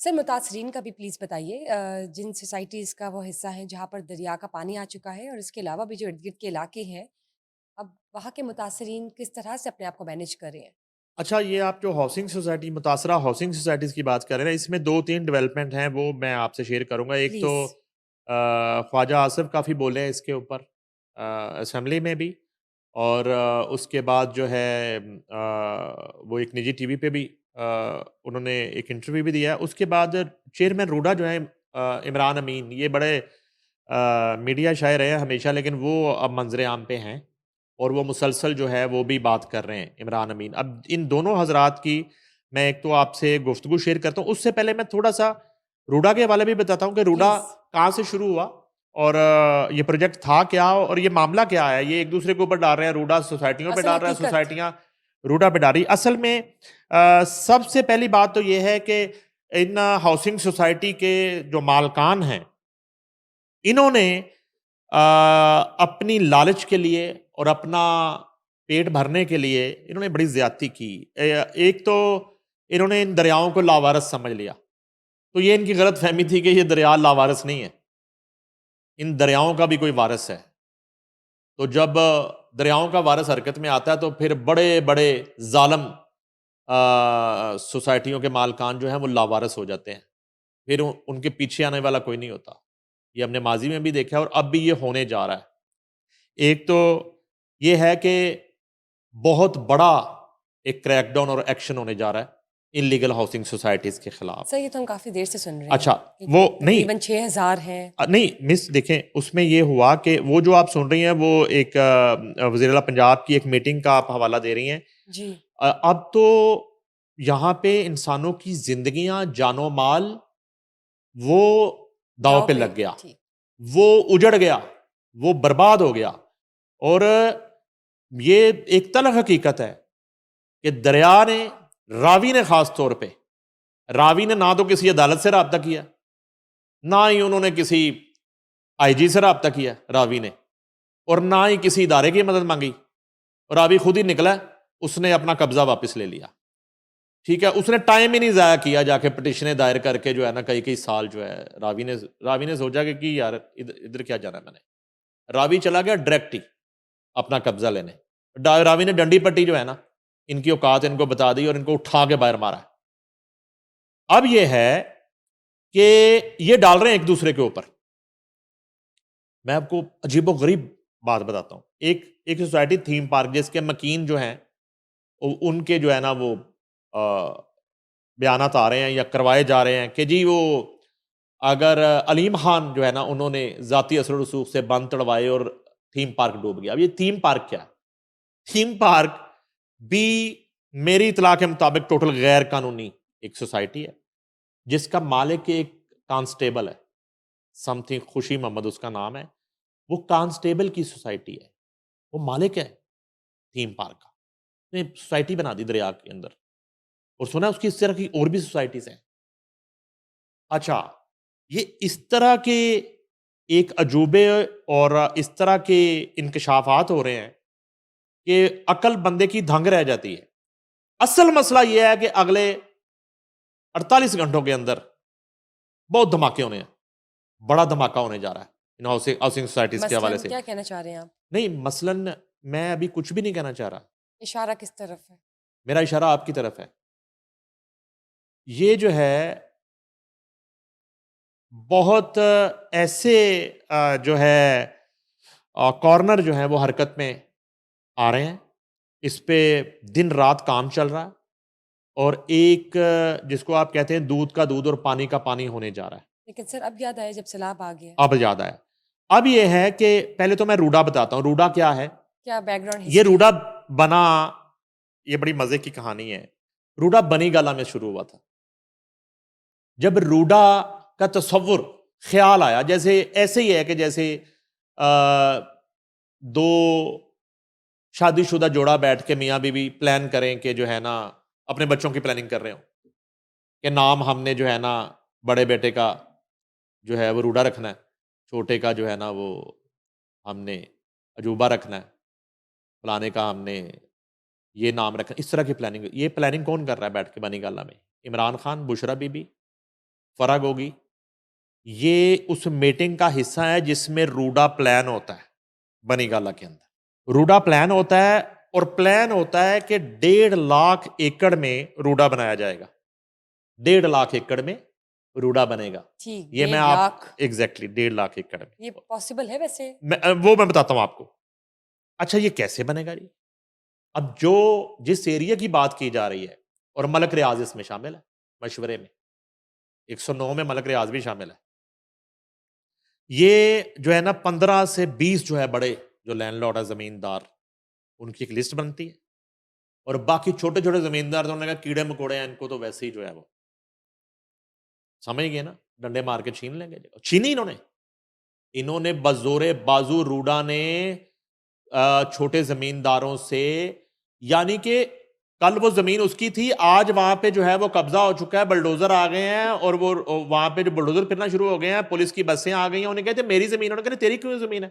Sir मुतासरीन का भी please बताइए जिन सोसाइटीज़ का वो हिस्सा है जहाँ पर दरिया का पानी आ चुका है और इसके अलावा भी जो इर्द-गिर्द के इलाके हैं, अब वहाँ के मुतासरीन किस तरह से अपने आप को मैनेज कर रहे हैं? अच्छा, ये आप जो हाउसिंग सोसाइटी मुतासरा हाउसिंग सोसाइटीज़ की बात कर रहे हैं, इसमें 2-3 डेवलपमेंट हैं, वो मैं आपसे शेयर करूँगा। एक तो प्लीज़। ख्वाजा आसिफ काफ़ी बोले हैं इसके ऊपर असेंबली में भी और उसके बाद जो है वो एक निजी टीवी पे भी उन्होंने एक इंटरव्यू भी दिया है। उसके बाद चेयरमैन रूडा जो है इमरान अमीन, ये बड़े मीडिया शायर रहे हैं हमेशा, लेकिन वो अब मंज़र आम पे हैं और वो मुसलसल जो है वो भी बात कर रहे हैं इमरान अमीन। अब इन दोनों हज़रात की मैं एक तो आपसे गुफ्तगू शेयर करता हूँ, उससे पहले मैं थोड़ा-सा रूडा के हवाले भी बताता हूँ कि रूडा प्लीज़। कहाँ से शुरू हुआ और ये प्रोजेक्ट था क्या और ये मामला क्या है? ये एक दूसरे के ऊपर डाल रहे हैं, रूडा सोसाइटियों पे असल डाल रहा है, हकीकत। सोसाइटियाँ रूडा पे डाल रही। असल में सबसे पहली बात तो ये है कि इन हाउसिंग सोसाइटी के जो मालकान हैं, इन्होंने अपनी लालच के लिए और अपना पेट भरने के लिए इन्होंने बड़ी ज़्यादती की। एक तो इन्होंने इन दरियाओं को लावारिस समझ लिया। तो ये इनकी गलतफ़हमी थी कि ये दरिया लावारिस नहीं है। इन दरियाओं का भी कोई वारिस है। तो जब दरियाओं का वारिस हरकत में आता है तो फिर बड़े-बड़े ज़ालिम सोसाइटियों के मालकान जो हैं वो लावारिस हो जाते हैं। फिर उनके पीछे आने वाला कोई नहीं होता। ये हमने माज़ी में भी देखा है और अब भी ये होने जा रहा है। एक तो ये है कि बहुत बड़ा एक क्रैकडाउन और एक्शन होने जा रहा है इल्लीगल हाउसिंग सोसाइटीज़ के खिलाफ। सर ये तो हम काफ़ी देर से सुन रहे हैं अच्छा, कि वो नहीं तकरीबन 6000 हैं। नहीं मिस देखें, उसमें ये हुआ कि वो जो आप सुन रही हैं वो एक वज़ीर आला पंजाब की एक मीटिंग का आप हवाला दे रही हैं। जी। अब तो यहाँ पे इंसानों की ज़िंदगियाँ, जानो-माल वो दाँव दाँव पे पे। लग गया। ठीक। वो उजड़ गया, वो बर्बाद हो गया और ये एक तल्ख़ हकीकत है कि दरिया ने रावी ने ख़ास तौर पे, रावी ने ना तो किसी अदालत से राब्ता किया, ना ही उन्होंने किसी आईजी से राब्ता किया रावी ने और ना ही किसी इदारे की मदद माँगी। रावी खुद ही निकला, उसने अपना कब्ज़ा वापस ले लिया। ठीक है, उसने टाइम ही नहीं ज़ाया किया जाके पिटीशनें दायर करके जो है ना कई-कई साल जो है रावी ने सोचा कि यार इधर क्या जाना है मैंने। रावी चला गया डायरेक्ट ही अपना कब्ज़ा लेने। रावी ने डंडी पट्टी जो है ना, इनकी औकात इनको बता दी और इनको उठा के बाहर मारा। अब ये है कि ये डाल रहे हैं एक दूसरे के ऊपर। मैं आपको अजीबो-गरीब बात बताता हूँ। एक एक सोसाइटी थीम पार्क जिसके मकीन जो हैं, उनके जो है ना वो अ, बयानात आ रहे हैं या करवाए जा रहे हैं कि जी वो अगर अलीम खान जो है ना उन्होंने ज़ाती असर-रसूख से बंद तड़वाए और थीम पार्क डूब गया। अब ये थीम पार्क क्या है? थीम पार्क भी मेरी इत्तला के मुताबिक टोटल गैर कानूनी एक सोसाइटी है, जिसका मालिक एक कांस्टेबल है, समथिंग खुशी मोहम्मद उसका नाम है। वो कांस्टेबल की सोसाइटी है, वो मालिक है थीम पार्क का। उसने सोसाइटी बना दी दरिया के अंदर और सुना है उसकी इस तरह की और भी सोसाइटीज़ हैं। अच्छा, ये इस तरह के एक अजूबे और इस तरह के इंकशाफात हो रहे हैं कि अक्ल बंदे की दंग रह जाती है। असल मसला ये है कि अगले 48 घंटों के अंदर बहुत धमाके होने हैं। बड़ा धमाका होने जा रहा है इन हाउसिंग हाउसिंग सोसाइटीज़ के हवाले मसलन से। क्या कहना चाह रहे हैं आप? नहीं, मसलन मैं अभी कुछ भी नहीं कहना चाह रहा। इशारा किस तरफ है? मेरा इशारा आपकी तरफ है। ये जो है बहुत ऐसे जो है कॉर्नर जो हैं वो हरकत में आ रहे हैं। इस पे दिन-रात काम चल रहा है और एक जिसको आप कहते हैं दूध का दूध और पानी का पानी होने जा रहा है। लेकिन सर अब याद आया जब सैलाब आ गया। अब याद आया। अब ये है कि पहले तो मैं रूडा बताता हूँ, रूडा क्या है? क्या बैकग्राउंड ये हिस्ट्री रूडा है? बना ये बड़ी मज़े की कहानी है। रूडा बनीगाला में शुरू हुआ था। जब रूडा का तसव्वुर, ख़्याल आया, जैसे ऐसे ही है कि जैसे 2 शादीशुदा जोड़ा बैठ के मियाँ-बीवी प्लान करें कि जो है ना अपने बच्चों की प्लानिंग कर रहे हों, कि नाम हमने जो है ना बड़े बेटे का जो है वो रूडा रखना है, छोटे का जो है ना वो हमने अजूबा रखना है, फलाने का हमने ये नाम रखना, इस तरह की प्लानिंग। ये प्लानिंग कौन कर रहा है बैठ के बनीगाला में? इमरान खान, बुशरा बीबी फराग होगी, ये उस मीटिंग का हिस्सा है जिसमें रूडा प्लान होता है बनीगाला के अंदर। रूडा प्लान होता है और प्लान होता है कि 1.5 लाख एकड़ में रूडा बनाया जाएगा। 1.5 लाख एकड़ में रूडा बनेगा। ठीक, ये मैं 1.5 आप लाख। एग्जैक्टली 1.5 लाख एकड़ में। ये पॉसिबल है वैसे? मैं बताता हूं आपको। अच्छा, ये कैसे बनेगा जी? अब जो जिस एरिया की बात की जा रही है, और मलक रियाज इसमें शामिल है मशवरे में, 109 में मलक रियाज भी शामिल है। ये जो है ना 15 से 20 जो है बड़े जो लैंडलॉर्ड है जमींदार, उनकी एक लिस्ट बनती है, और बाकी छोटे छोटे जमींदार तो उन्होंने कहा कीड़े मकोड़े हैं, इनको तो वैसे ही जो है वो समझ गए ना, डंडे मार के छीन लेंगे। छीनी इन्होंने, इन्होंने बजोरे बाजू रूडा ने छोटे जमींदारों से, यानी कि कल वो जमीन उसकी थी, आज वहां पे जो है वो कब्जा हो चुका है, बलडोजर आ गए हैं, और वो वहां पे जो बलडोजर फिरना शुरू हो गए हैं, पुलिस की बसें आ गई हैं। उन्हें कहते मेरी जमीन, उन्होंने कहते तेरी क्यों जमीन है,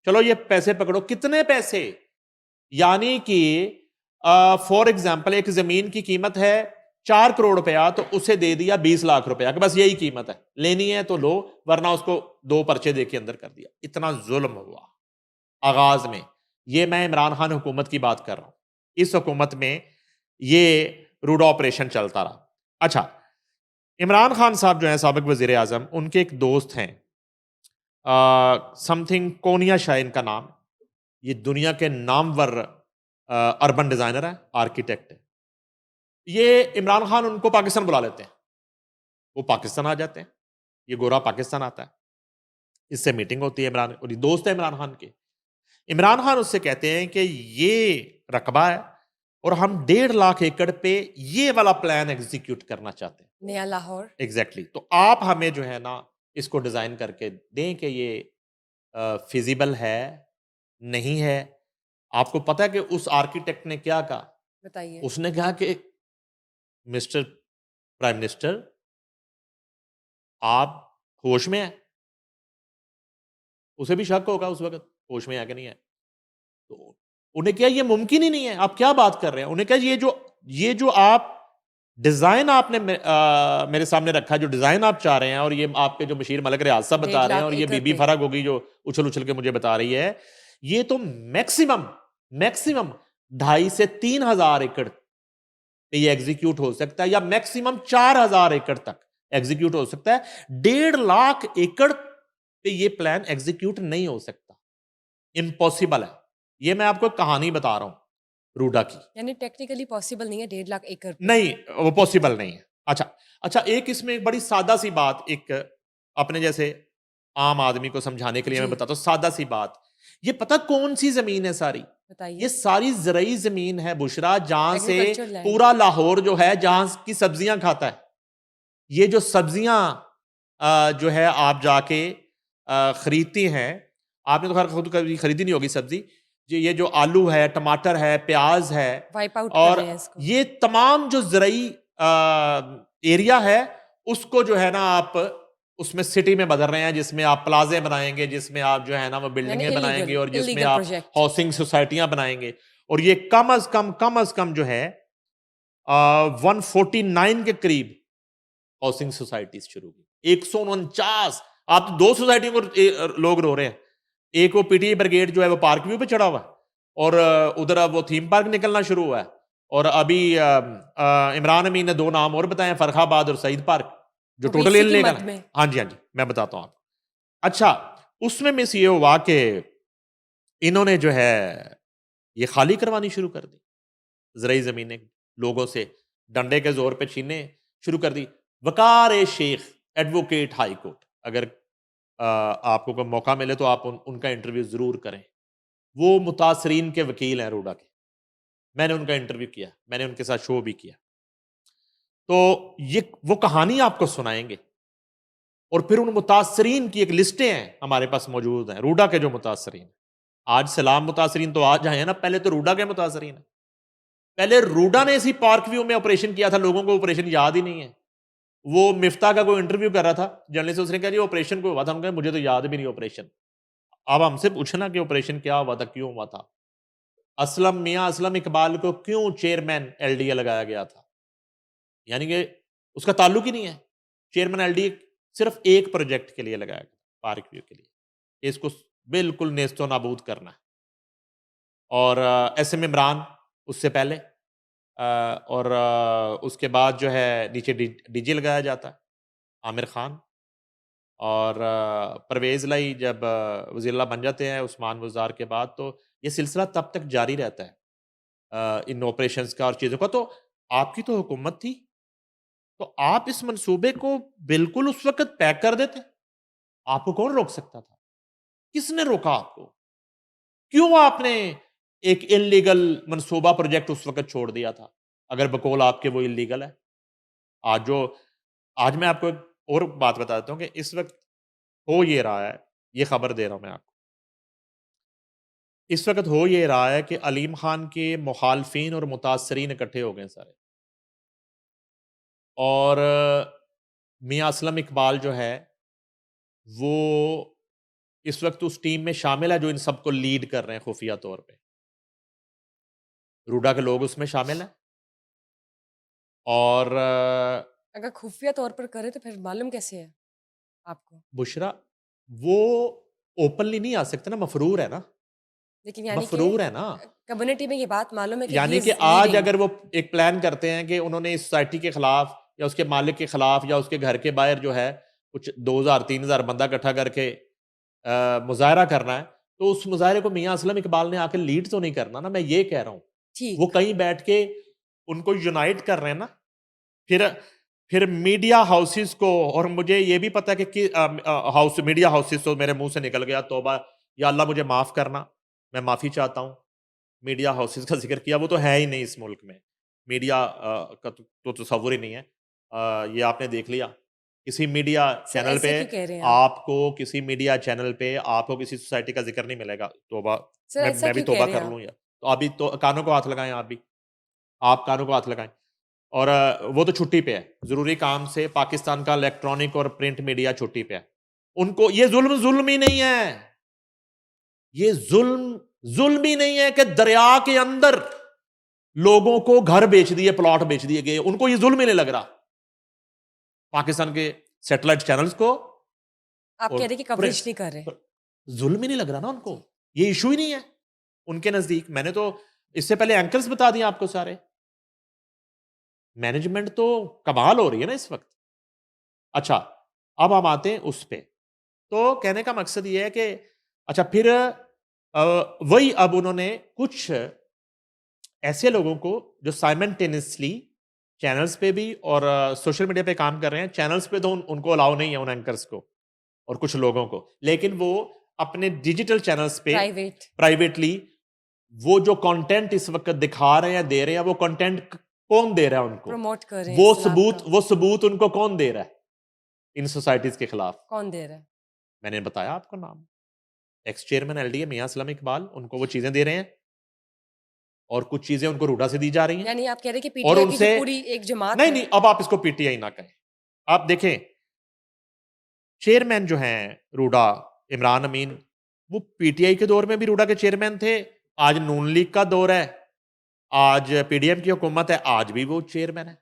चलो ये पैसे पकड़ो। कितने पैसे? यानी कि फॉर एग्जाम्पल एक जमीन की कीमत है 4 करोड़ रुपया, तो उसे दे दिया 20 लाख रुपया कि बस यही कीमत है, लेनी है तो लो, वरना उसको 2 पर्चे दे के अंदर कर दिया। इतना जुल्म हुआ आगाज में। ये मैं इमरान खान हुकूमत की बात कर रहा हूं। इस हुकूमत में ये रूडा ऑपरेशन चलता रहा। अच्छा, इमरान खान साहब जो हैं साबिक वजीर आजम, उनके एक दोस्त हैं समथिंग कोनिया शाह इनका नाम। ये दुनिया के नामवर अर्बन डिजाइनर है, आर्किटेक्ट है। ये इमरान खान उनको पाकिस्तान बुला लेते हैं, वो पाकिस्तान आ जाते हैं, ये गोरा पाकिस्तान आता है, इससे मीटिंग होती है। इमरान, और ये दोस्त है इमरान खान के। इमरान खान उससे कहते हैं कि ये रकबा है और हम 1.5 लाख एकड़ पे ये वाला प्लान एग्जीक्यूट करना चाहते हैं, नया लाहौर। एग्जैक्टली तो आप हमें जो है ना इसको डिजाइन करके दें कि ये फिजिबल है नहीं है। आपको पता है कि उस आर्किटेक्ट ने क्या कहा? बताइए। उसने कहा कि मिस्टर प्राइम मिनिस्टर, आप होश में हैं? उसे भी शक होगा उस वक्त होश में है कि नहीं है। तो उन्हें क्या ये मुमकिन ही नहीं है, आप क्या बात कर रहे हैं? उन्हें क्या ये जो आप डिजाइन आपने मेरे सामने रखा है, जो डिजाइन आप चाह रहे हैं, और ये आपके जो मशीर मलक रियाज साहब बता 1.5 रहे हैं, लाख और ये एकड़ बीबी पे। फराग होगी जो उछल उछल के मुझे बता रही है, ये तो मैक्सिमम मैक्सिमम 2.5 से 3,000 एकड़ पे ये एग्जीक्यूट हो सकता है, या मैक्सिमम 4,000 एकड़ तक एग्जीक्यूट हो सकता है। 1.5 लाख एकड़ पे ये प्लान एग्जीक्यूट नहीं हो सकता, इम्पॉसिबल है। ये मैं आपको कहानी बता रहा हूं रूडा की। यानी टेक्निकली पॉसिबल नहीं है 1.5 लाख एकड़ पे। नहीं, वो पॉसिबल नहीं है। अच्छा अच्छा, एक इसमें एक बड़ी सादा सी बात, एक अपने जैसे आम आदमी को समझाने के लिए मैं जी, बताता हूं, सादा सी बात। ये पता कौन सी जमीन है सारी? ये बताइए। सारी जरई जमीन है बुशरा, जहां से एग्रीकल्चर लैंड। पूरा लाहौर जो है, जहां की सब्जियां खाता है। ये जो सब्जियां जो है आप जाके खरीदती हैं, आपने तो खैर खुद कभी खरीदी नहीं होगी सब्जी, ये जो आलू है, टमाटर है, प्याज है, वाइप आउट कर और रहे हैं इसको। ये तमाम जो ज़रई एरिया है, उसको जो है ना आप उसमें सिटी में बदल रहे हैं, जिसमें आप प्लाजे बनाएंगे, जिसमें आप जो है ना वो यानी बिल्डिंगें बनाएंगे, इलीगल और जिसमें इलीगल आप प्रोजेक्ट। हाउसिंग सोसाइटियां बनाएंगे। और ये कम अज कम जो है 149 के करीब हाउसिंग सोसाइटीज शुरू की, 149। आप तो 2 सोसाइटियों को लोग रो रहे हैं। एक वो पीटीए ब्रिगेड जो है वो पार्क व्यू पे चढ़ा हुआ है, और उधर अब वो थीम पार्क निकलना शुरू हुआ है। और अभी इमरान अमीन ने 2 नाम और बताए, फरखाबाद और सईद पार्क, जो वो भी टोटल इसी की इलीगल मद है। में। हाँ जी हाँ जी, मैं बताता हूँ आपको। अच्छा, उसमें मिस ये हुआ कि इन्होंने जो है ये खाली करवानी शुरू कर दी, ज़रई ज़मीनें लोगों से डंडे के जोर पे छीनने शुरू कर दी। वकार ए शेख, एडवोकेट हाई कोर्ट, अगर आपको कोई मौका मिले तो आप उनका इंटरव्यू ज़रूर करें। वो मुतासरीन के वकील हैं रूडा के। मैंने उनका इंटरव्यू किया, मैंने उनके साथ शो भी किया। तो ये वो कहानी आपको सुनाएंगे, और फिर उन मुतासरीन की एक लिस्टें हैं हमारे पास मौजूद हैं, रूडा के जो मुतासरीन। आज सलाम मुतासरीन तो आज आए हैं ना, पहले तो रूडा के मुतासरीन है। पहले रूडा ने इसी पार्क व्यू में ऑपरेशन किया था, लोगों को ऑपरेशन याद ही नहीं है। वो मिफ्ता का कोई इंटरव्यू कर रहा था, जर्नलिस्ट, उसने कहा जी ऑपरेशन को हुआ था, हम कहे मुझे तो याद भी नहीं ऑपरेशन। अब हमसे पूछना कि ऑपरेशन क्या हुआ था, क्यों हुआ था। असलम मियां असलम इकबाल को क्यों चेयरमैन एलडीए लगाया गया था, यानी कि उसका ताल्लुक ही नहीं है। चेयरमैन एलडी सिर्फ एक प्रोजेक्ट के लिए लगाया गया, पार्क व्यू के लिए, इसको बिल्कुल नेस्तो नाबूद करना है। और एसएम इमरान उससे पहले और उसके बाद जो है नीचे डीजी लगाया जाता है आमिर खान, और परवेज़ लाई जब वज़ीर-ए-आला बन जाते हैं उस्मान बुज़दार के बाद, तो ये सिलसिला तब तक जारी रहता है इन ऑपरेशंस का और चीज़ों का। तो आपकी तो हुकूमत थी, तो आप इस मंसूबे को बिल्कुल उस वक़्त पैक कर देते। आपको कौन रोक सकता था? किसने रोका आपको? क्यों आपने एक इल्लीगल मंसूबा प्रोजेक्ट उस वक़्त छोड़ दिया था? अगर बकौल आपके वो इल्लीगल है। आज जो आज मैं आपको एक और बात बता देता हूँ कि इस वक़्त हो ये रहा है, ये खबर दे रहा हूँ मैं आपको। इस वक़्त हो ये रहा है कि अलीम खान के मुखालफिन और मुतासरीन इकट्ठे हो गए हैं सारे। और मियाँ असलम इकबाल जो है, वो इस वक़्त उस टीम में शामिल है जो इन सबको लीड कर रहे हैं खुफिया तौर पे। रूडा के लोग उसमें शामिल हैं। और अगर खुफिया तौर पर करे तो फिर मालूम कैसे है आपको? बुशरा वो ओपनली नहीं आ सकते ना, मफरूर है ना, लेकिन यानी कि मफरूर है ना। कम्युनिटी में ये बात मालूम है कि ही यानी कि इज़ आज लीडिंग। अगर वो एक प्लान करते हैं कि उन्होंने इस सोसाइटी के खिलाफ या उसके मालिक के खिलाफ या उसके घर के बाहर जो है कुछ 2000-3000 बंदा इकट्ठा करके मुजाहरा करना है, तो उस मुजाहरे को मियाँ असलम इकबाल ने आके लीड तो नहीं करना ना, मैं ये कह रहा हूँ। वो ठीक। कहीं बैठ के उनको यूनाइट कर रहे हैं ना। फिर फिर मीडिया हाउसेस को, और मुझे ये भी पता है कि मीडिया हाउसेस तो मेरे मुंह से निकल गया, तौबा, या अल्लाह मुझे माफ करना, मैं माफी चाहता हूँ। मीडिया हाउसेस का जिक्र किया, वो तो है ही नहीं इस मुल्क में। मीडिया का तो तस्वुर ही नहीं है। ये आपने देख लिया किसी मीडिया सर चैनल पे, ऐसे क्यों कह रहे हैं आप? आपको किसी मीडिया चैनल पे आपको किसी सोसाइटी का जिक्र नहीं मिलेगा। तौबा, सर ऐसा मैं भी क्यों कह तौबा रहे हैं कर आप? लूँ, या तो अभी तो कानों को हाथ लगाएं, आप कानों को हाथ लगाएं। और वो तो छुट्टी पे है, जरूरी काम से पाकिस्तान का इलेक्ट्रॉनिक और प्रिंट मीडिया छुट्टी पे है। उनको ये जुल्म जुल्म ही नहीं है, ये जुल्म जुल्म ही नहीं है कि दरिया के अंदर लोगों को घर बेच दिए, प्लॉट बेच दिए गए, उनको ये जुल्म ही नहीं लग रहा। पाकिस्तान के सैटेलाइट चैनल्स को आप और कह रहे हैं कि कवरेज नहीं कर रहे। जुल्म ही नहीं लग रहा ना उनको, जी। ये इशू ही नहीं है उनके नजदीक। मैंने तो इससे पहले एंकर्स बता दिए आपको सारे। मैनेजमेंट तो कमाल हो रही है ना इस वक्त। अच्छा, अब हम आते हैं उस पे। तो कहने का मकसद ये है कि अच्छा, फिर वही अब उन्होंने कुछ ऐसे लोगों को जो साइमल्टेनियसली चैनल्स पे भी और सोशल मीडिया पे काम कर रहे हैं। चैनल्स पे तो उनको अलाउ नहीं है, उन एंकर्स को और कुछ लोगों को, लेकिन वो अपने डिजिटल चैनल्स पे प्राइवेट प्राइवेटली वो जो कंटेंट इस वक्त दिखा रहे हैं, दे रहे हैं, वो कंटेंट कौन दे रहा है उनको? प्रमोट कर रहे हैं इस्लाम का। वो सबूत उनको कौन दे रहा है इन सोसाइटीज के खिलाफ? कौन दे रहा है? मैंने बताया आपको नाम, एक्स चेयरमैन एलडीए मियां असलम इकबाल, उनको वो चीजें दे रहे हैं और कुछ चीजें उनको रूडा से दी जा रही हैं। यानी आप कह रहे हैं कि और पीटीआई की जो उनसे पूरी एक जमात नहीं है। नहीं, अब आप इसको पीटीआई ना कहें। आप देखें, चेयरमैन जो हैं रूडा, इमरान अमीन, वो पीटीआई के दौर में भी रूडा के चेयरमैन थे। आज नून लीग का दौर है, आज पीडीएम की हुकूमत है, आज भी वो चेयरमैन है।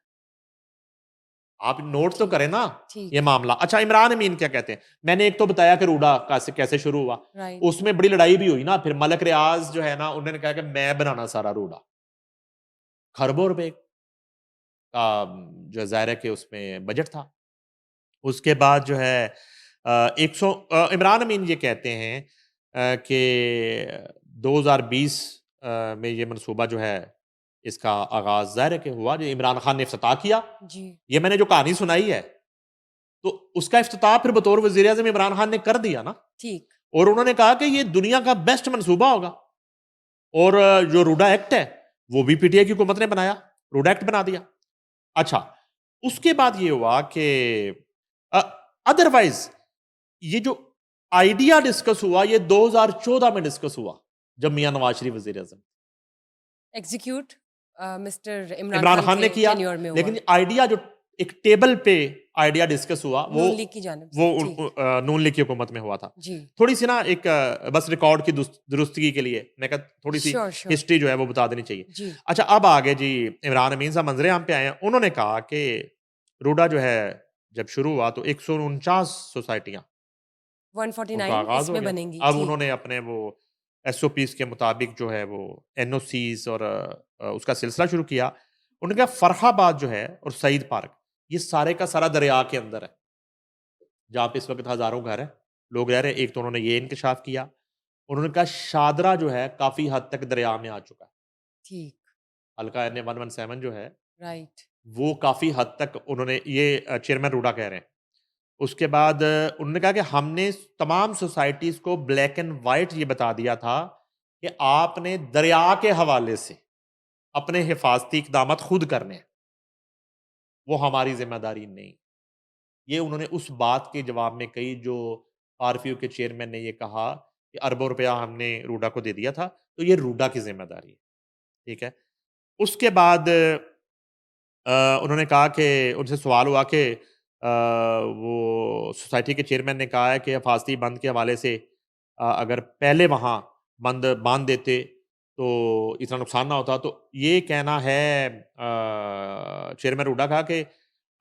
आप नोट तो ठीक। करें ना ठीक। ये मामला। अच्छा, इमरान अमीन क्या कहते हैं? मैंने एक तो बताया कि रूडा कैसे शुरू हुआ, राइट। उसमें बड़ी लड़ाई भी हुई ना। फिर मलक रियाज जो है ना, उन्होंने कहा कि मैं बनाना सारा रूडा, खरबों रुपए का जो ज़ाहिर है कि उसमें बजट था। उसके बाद जो है इमरान अमीन ये कहते हैं कि 2020 में ये मनसूबा जो है इसका आगाज़ ज़ाहिर है कि हुआ, जो इमरान खान ने इफ्तिताह किया। जी। ये मैंने जो कहानी सुनाई है, तो उसका इफ्तिताह फिर बतौर वज़ीर आज़म इमरान खान ने कर दिया ना। ठीक। और उन्होंने कहा कि ये दुनिया का बेस्ट मनसूबा होगा। और जो रूडा एक्ट है वो भी पीटीआई की हुकूमत ने बनाया, रूडा एक्ट बना दिया। अच्छा, उसके बाद ये हुआ कि अदरवाइज ये जो आइडिया डिस्कस हुआ, ये 2014 में डिस्कस हुआ, जब मियां नवाज शरीफ वजीर आजम, एग्जीक्यूट मिस्टर इमरान इमरान खान खान के ने किया। टेन्योर में हुआ। लेकिन आइडिया जो एक टेबल पे आइडिया डिस्कस हुआ, नून लीग की जानिब से। वो ठीक। नून लीग की हुकूमत में हुआ था। जी। थोड़ी सी ना एक बस रिकॉर्ड की दुरुस्तगी के लिए मैं कहता थोड़ी सी श्योर श्योर। हिस्ट्री जो है वो बता देनी चाहिए। जी। अच्छा, अब आगे जी इमरान अमीन साहब मंजरे आम पे आए हैं। उन्होंने कहा कि रूडा जो है जब शुरू हुआ तो 149 सोसाइटियां उनका 149 आगाज हो इसमें गया। बनेंगी, अब ठीक। उन्होंने अपने वो एसओपीज के मुताबिक जो है वो एनओसीज और उसका सिलसिला शुरू किया। उन्होंने कहा फरहाबाद जो है और सईद पार्क, ये सारे का सारा दरिया के अंदर है, जहाँ पे इस वक्त हजारों घर है, लोग रह रहे हैं। एक तो उन्होंने ये इंकशाफ किया। उन्होंने कहा शादरा जो है काफी हद तक दरिया में आ चुका है। ठीक, हल्का एन 117 जो है राइट। वो काफी हद तक उन्होंने ये चेयरमैन रूडा कह रहे हैं। उसके बाद उन्होंने कहा कि हमने तमाम सोसाइटीज को ब्लैक एंड वाइट ये बता दिया था कि आपने दरिया के हवाले से अपने हिफाजती इकदाम खुद करने हैं, वो हमारी जिम्मेदारी नहीं। ये उन्होंने उस बात के जवाब में कही जो आरपीयू के चेयरमैन ने ये कहा कि अरबों रुपया हमने रूडा को दे दिया था, तो ये रूडा की जिम्मेदारी है। ठीक है। उसके बाद उन्होंने कहा कि उनसे सवाल हुआ कि वो सोसाइटी के चेयरमैन ने कहा है कि हिफाजती बंद के हवाले से अगर पहले वहाँ बंद बांध देते तो इतना नुकसान ना होता। तो ये कहना है चेयरमैन रूडा का कि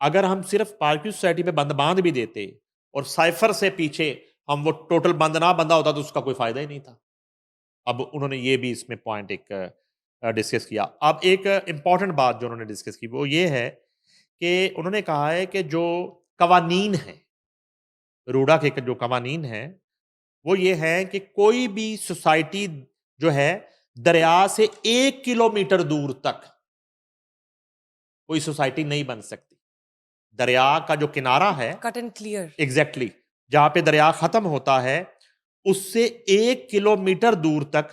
अगर हम सिर्फ पार्किंग सोसाइटी पे बंद बांध भी देते और साइफर से पीछे हम वो टोटल बंद ना बंदा होता तो उसका कोई फायदा ही नहीं था। अब उन्होंने ये भी इसमें पॉइंट एक डिस्कस किया। अब एक इम्पॉर्टेंट बात जो उन्होंने डिस्कस की वो ये है कि उन्होंने कहा है कि जो कवानीन है, रूडा के जो कवानीन है वो ये है कि कोई भी सोसाइटी जो है दरिया से 1 किलोमीटर दूर तक कोई सोसाइटी नहीं बन सकती। दरिया का जो किनारा है, कट एंड क्लियर। एग्जैक्टली जहां पे दरिया खत्म होता है उससे 1 किलोमीटर दूर तक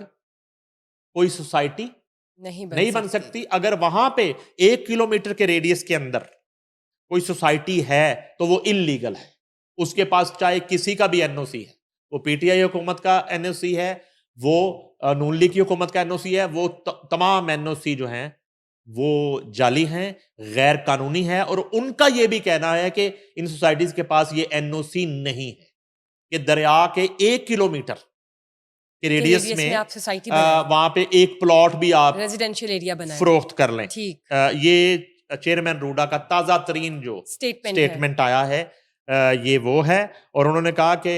कोई सोसाइटी नहीं बन नहीं बन सकती। सकती। अगर वहां पे 1 किलोमीटर के रेडियस के अंदर कोई सोसाइटी है तो वो इलीगल है। उसके पास चाहे किसी का भी एनओसी है, वो पीटीआई हुकूमत का एनओसी है, वो नून लीग की हुकूमत का एनओसी है, वो तमाम एनओसी जो हैं वो जाली हैं, गैर कानूनी है। और उनका ये भी कहना है कि इन सोसाइटीज के पास ये एनओसी नहीं है कि दरिया के 1 किलोमीटर के के रेडियस रेडियस में में आप सोसाइटी बनाएं, वहां पे एक प्लॉट भी आप रेजिडेंशियल एरिया बनाएं। फरोख्त कर लें। ठीक, ये चेयरमैन रूडा का ताजा तरीन जो स्टेटमेंट है। स्टेटमेंट आया है ये वो है। और उन्होंने कहा कि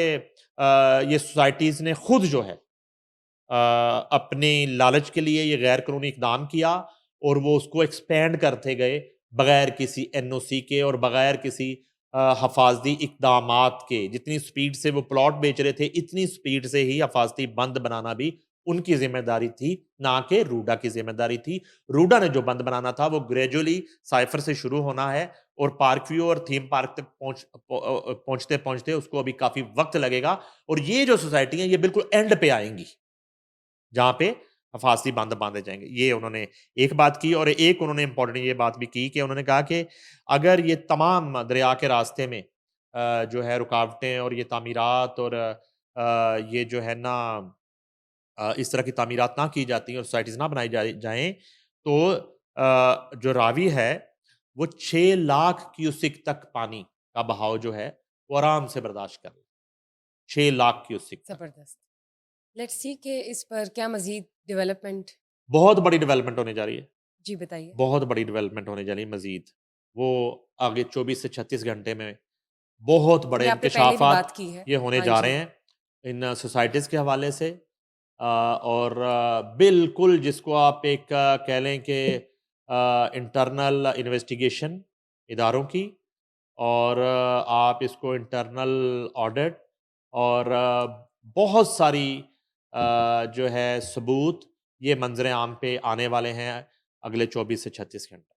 ये सोसाइटीज ने खुद जो है अपने लालच के लिए ये गैर कानूनी इकदाम किया और वो उसको एक्सपेंड करते गए बगैर किसी एनओसी के और बगैर किसी हफाजती इकदामात के। जितनी स्पीड से वो प्लॉट बेच रहे थे इतनी स्पीड से ही हफाजती बंद बनाना भी उनकी जिम्मेदारी थी, ना कि रूडा की जिम्मेदारी थी। रूडा ने जो बंद बनाना था वो ग्रेजुअली साइफर से शुरू होना है और पार्क व्यू और थीम पार्क तक पहुंचते पहुंचते उसको अभी काफी वक्त लगेगा। और ये जो सोसाइटी है ये बिल्कुल एंड पे आएंगी जहां पे हफाजती बंद बांधे जाएंगे। ये उन्होंने एक बात की। और एक उन्होंने इंपॉर्टेंट ये बात भी की कि उन्होंने कहा कि अगर ये तमाम दरिया के रास्ते में जो है रुकावटें और ये तामीरात और ये जो है ना इस तरह की तामीरात ना की जाती हैं और सोसाइटीज़ ना बनाई जाएँ तो जो रावी है वो 6 लाख क्यूसिक तक पानी का बहाव जो है वो आराम से बर्दाश्त कर ले। 6 लाख क्यूसिक तक। जबरदस्त। लेट्स सी कि इस पर क्या मजीद डेवलपमेंट। बहुत बड़ी डेवलपमेंट होने जा रही है। जी बताइए। बहुत बड़ी डेवलपमेंट होने जा रही है मज़ीद। वो आगे 24 से 36 घंटे में बहुत बड़े ये आपने पहले भी इंकशाफात बात की है। ये होने हाँ जा जी। रहे हैं इन सोसाइटीज़ के हवाले से। और बिल्कुल जिसको आप एक कह लें कि इंटरनल इन्वेस्टिगेशन इदारों की और आप इसको इंटरनल ऑडिट और बहुत सारी जो है सबूत ये मंजर आम पे आने वाले हैं अगले 24 से 36 घंटे।